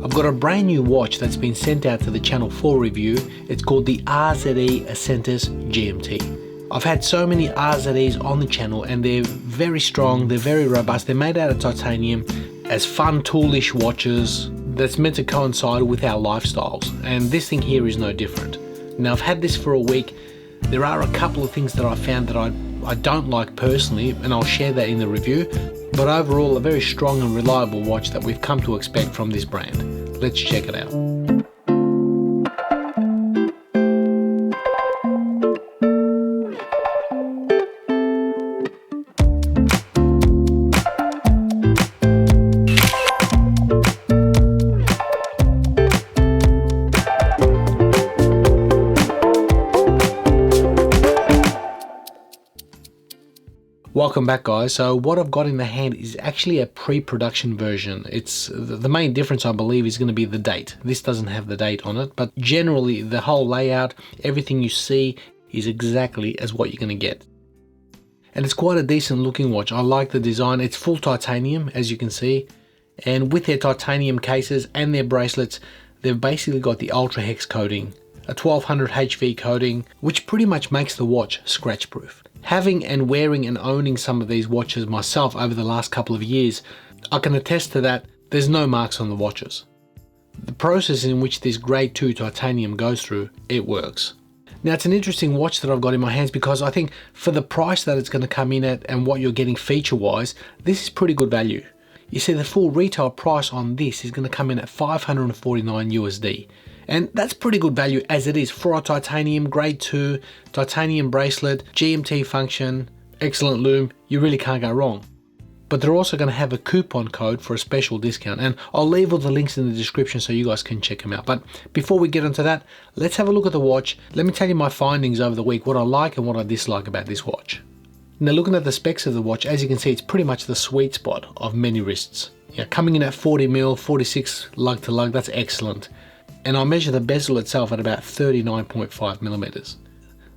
I've got a brand new watch that's been sent out to the channel for review. It's called the RZE Ascentus GMT. I've had so many RZEs on the channel and they're very strong, they're very robust, they're made out of titanium as fun toolish watches that's meant to coincide with our lifestyles, and this thing here is no different. Now I've had this for a week. There are a couple of things that I found that I don't like personally, and I'll share that in the review, but overall a very strong and reliable watch that we've come to expect from this brand. Let's check it out. Welcome back, guys. So what I've got in the hand is actually a pre-production version. It's the main difference, I believe, is going to be the date. This doesn't have the date on it, but generally the whole layout, everything you see is exactly as what you're going to get. And it's quite a decent looking watch. I like the design. It's full titanium, as you can see, and with their titanium cases and their bracelets, they've basically got the ultra hex coating, a 1200 HV coating, which pretty much makes the watch scratch proof. Having and wearing and owning some of these watches myself over the last couple of years, I can attest to that. There's no marks on the watches. The process in which this grade 2 titanium goes through, it works. Now it's an interesting watch that I've got in my hands because I think for the price that it's going to come in at and what you're getting feature wise, this is pretty good value. You see, the full retail price on this is going to come in at 549 USD. And that's pretty good value as it is for a titanium grade 2, titanium bracelet, GMT function, excellent lume. You really can't go wrong. But they're also going to have a coupon code for a special discount, and I'll leave all the links in the description so you guys can check them out. But before we get into that, let's have a look at the watch. Let me tell you my findings over the week, what I like and what I dislike about this watch. Now looking at the specs of the watch, as you can see, it's pretty much the sweet spot of many wrists. Yeah, coming in at 40mm, 46 lug to lug, that's excellent. And I measure the bezel itself at about 39.5mm.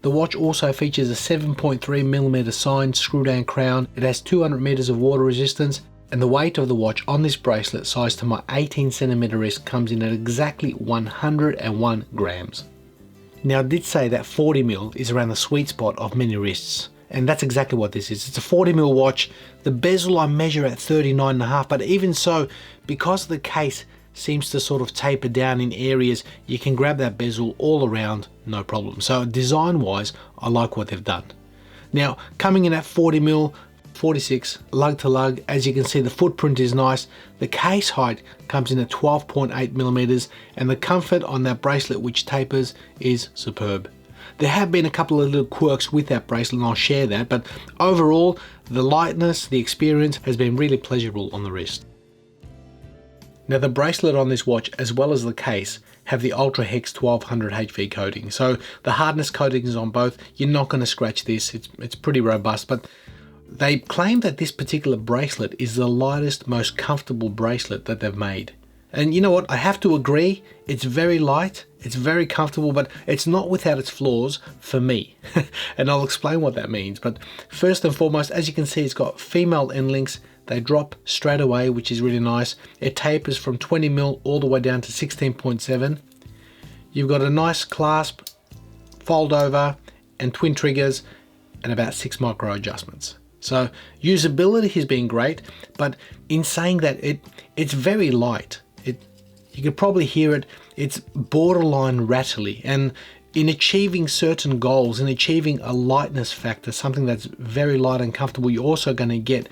The watch also features a 7.3mm signed screw down crown. It has 200 meters of water resistance, and the weight of the watch on this bracelet sized to my 18cm wrist comes in at exactly 101 grams. Now I did say that 40mm is around the sweet spot of many wrists, and that's exactly what this is. It's a 40mm watch. The bezel I measure at 39.5, but even so, because the case seems to sort of taper down in areas, you can grab that bezel all around, no problem. So design wise, I like what they've done. Now coming in at 40mm, 46 lug to lug, as you can see the footprint is nice. The case height comes in at 12.8mm, and the comfort on that bracelet which tapers is superb. There have been a couple of little quirks with that bracelet and I'll share that, but overall the lightness, the experience has been really pleasurable on the wrist. Now the bracelet on this watch as well as the case have the Ultra Hex 1200 HV coating. So the hardness coating is on both. You're not going to scratch this. It's pretty robust, but they claim that this particular bracelet is the lightest, most comfortable bracelet that they've made. And you know what? I have to agree. It's very light. It's very comfortable, but it's not without its flaws for me. And I'll explain what that means. But first and foremost, as you can see, it's got female end links. They drop straight away, which is really nice. It tapers from 20mm all the way down to 16.7. You've got a nice clasp, fold over, and twin triggers, and about 6 micro adjustments. So usability has been great, but in saying that, it's very light. You could probably hear it. It's borderline rattly, and in achieving certain goals, in achieving a lightness factor, something that's very light and comfortable, you're also going to get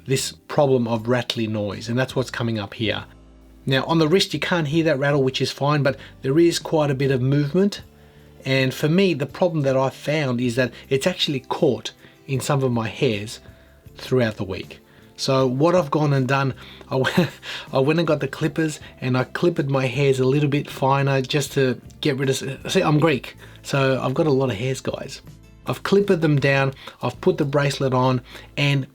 this problem of rattly noise, and that's what's coming up here. Now on the wrist you can't hear that rattle, which is fine, but there is quite a bit of movement, and for me the problem that I found is that it's actually caught in some of my hairs throughout the week. So what I've gone and done, I went and got the clippers and I clipped my hairs a little bit finer just to get rid of, see, I'm Greek, so I've got a lot of hairs, guys. I've clipped them down, I've put the bracelet on, and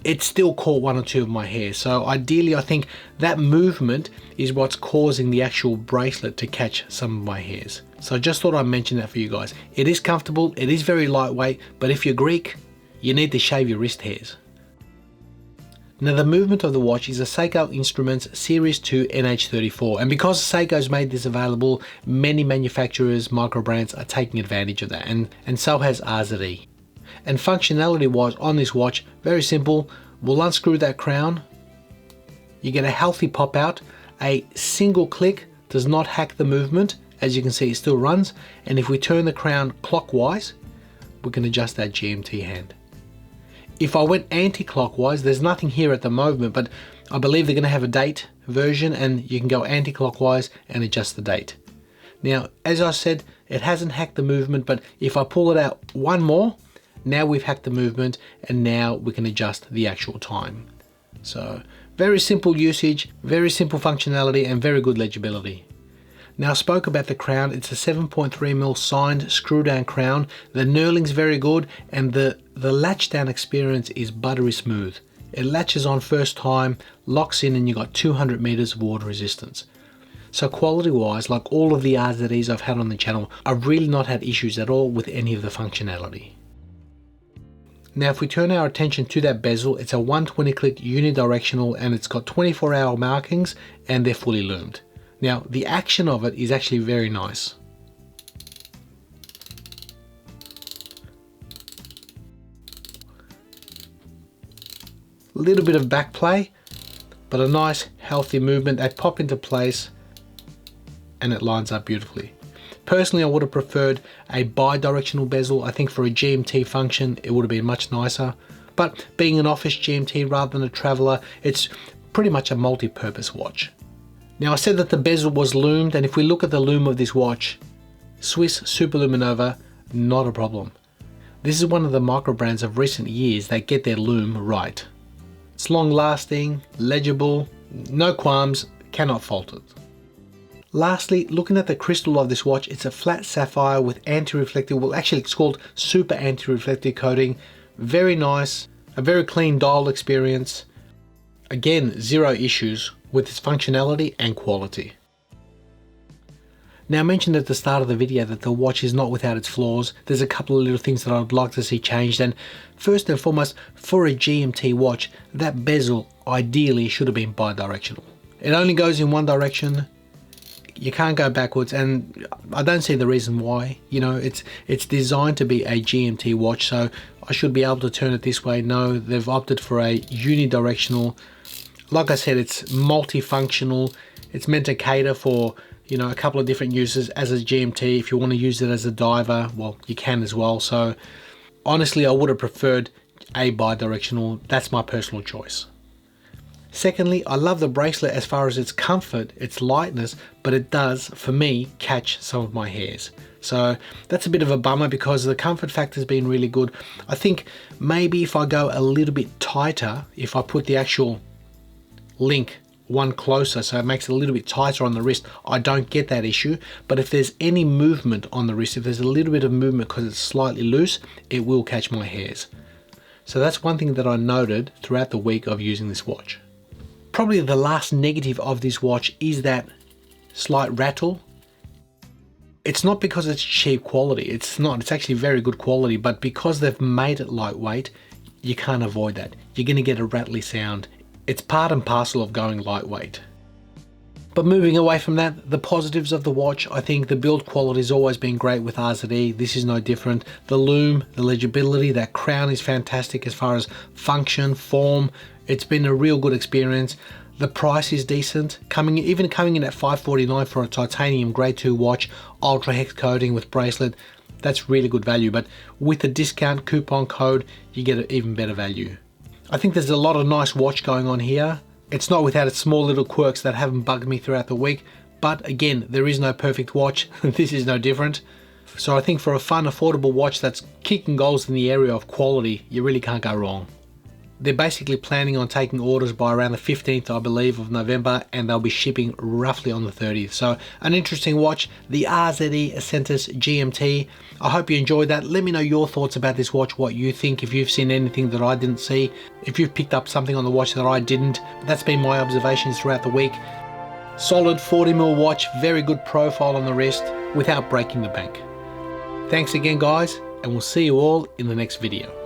it still caught 1 or 2 of my hairs. So ideally I think that movement is what's causing the actual bracelet to catch some of my hairs. So I just thought I'd mention that for you guys. It is comfortable, it is very lightweight, but if you're Greek, you need to shave your wrist hairs. Now the movement of the watch is a Seiko Instruments Series 2 NH34, and because Seiko's made this available, many manufacturers, micro brands are taking advantage of that, and so has RZE. And functionality wise on this watch, very simple. We'll unscrew that crown, you get a healthy pop out, a single click does not hack the movement, as you can see it still runs, and if we turn the crown clockwise, we can adjust that GMT hand. If I went anti-clockwise, there's nothing here at the moment, but I believe they're going to have a date version and you can go anti-clockwise and adjust the date. Now, as I said, it hasn't hacked the movement, but if I pull it out one more, now we've hacked the movement and now we can adjust the actual time. So, very simple usage, very simple functionality and very good legibility. Now I spoke about the crown, it's a 7.3mm signed screw down crown. The knurling's very good and the latch down experience is buttery smooth. It latches on first time, locks in, and you got 200 meters of water resistance. So quality wise, like all of the RZEs I've had on the channel, I've really not had issues at all with any of the functionality. Now if we turn our attention to that bezel, it's a 120 click unidirectional and it's got 24-hour markings and they're fully loomed. Now, the action of it is actually very nice. A little bit of back play, but a nice healthy movement. They pop into place and it lines up beautifully. Personally, I would have preferred a bi-directional bezel. I think for a GMT function, it would have been much nicer. But being an office GMT rather than a traveler, it's pretty much a multi-purpose watch. Now I said that the bezel was loomed, and if we look at the loom of this watch, Swiss Superluminova, not a problem. This is one of the micro brands of recent years that get their loom right. It's long lasting, legible, no qualms, cannot fault it. Lastly, looking at the crystal of this watch, it's a flat sapphire with anti-reflective, well actually it's called super anti-reflective coating. Very nice, a very clean dial experience. Again, zero issues with its functionality and quality. Now I mentioned at the start of the video that the watch is not without its flaws. There's a couple of little things that I'd like to see changed, and first and foremost, for a GMT watch, that bezel ideally should have been bi-directional. It only goes in one direction, you can't go backwards, and I don't see the reason why. You know, it's designed to be a GMT watch, so I should be able to turn it this way. No, they've opted for a unidirectional. Like I said, it's multifunctional. It's meant to cater for, you know, a couple of different uses as a GMT. If you want to use it as a diver, well, you can as well. So honestly, I would have preferred a bi-directional. That's my personal choice. Secondly, I love the bracelet as far as its comfort, its lightness, but it does, for me, catch some of my hairs. So that's a bit of a bummer because the comfort factor has been really good. I think maybe if I go a little bit tighter, if I put the actual link one closer, so it makes it a little bit tighter on the wrist, I don't get that issue. But if there's any movement on the wrist, if there's a little bit of movement because it's slightly loose, it will catch my hairs. So that's one thing that I noted throughout the week of using this watch. Probably the last negative of this watch is that slight rattle. It's not because it's cheap quality, it's not, it's actually very good quality, but because they've made it lightweight, you can't avoid that. You're going to get a rattly sound. It's part and parcel of going lightweight. But moving away from that, the positives of the watch, I think the build quality has always been great with RZE. This is no different. The loom, the legibility, that crown is fantastic as far as function, form. It's been a real good experience. The price is decent, even coming in at $549 for a titanium grade 2 watch, ultra hex coating with bracelet. That's really good value, but with the discount coupon code, you get an even better value. I think there's a lot of nice watch going on here. It's not without its small little quirks that haven't bugged me throughout the week, but again, there is no perfect watch. This is no different. So I think for a fun, affordable watch that's kicking goals in the area of quality, you really can't go wrong. They're basically planning on taking orders by around the 15th, I believe, of November, and they'll be shipping roughly on the 30th. So an interesting watch, the RZE Ascentus GMT. I hope you enjoyed that. Let me know your thoughts about this watch, what you think, if you've seen anything that I didn't see, if you've picked up something on the watch that I didn't. That's been my observations throughout the week. Solid 40mm watch, very good profile on the wrist without breaking the bank. Thanks again, guys, and we'll see you all in the next video.